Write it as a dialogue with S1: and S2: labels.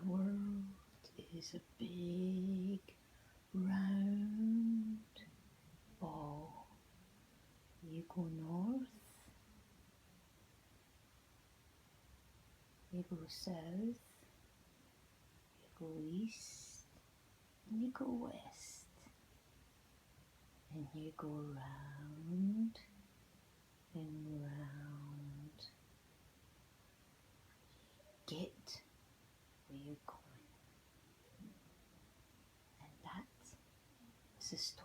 S1: world is a big round ball. You go north, you go south, you go east, and you go west, and you go round and round. Get where you're going. And that is the story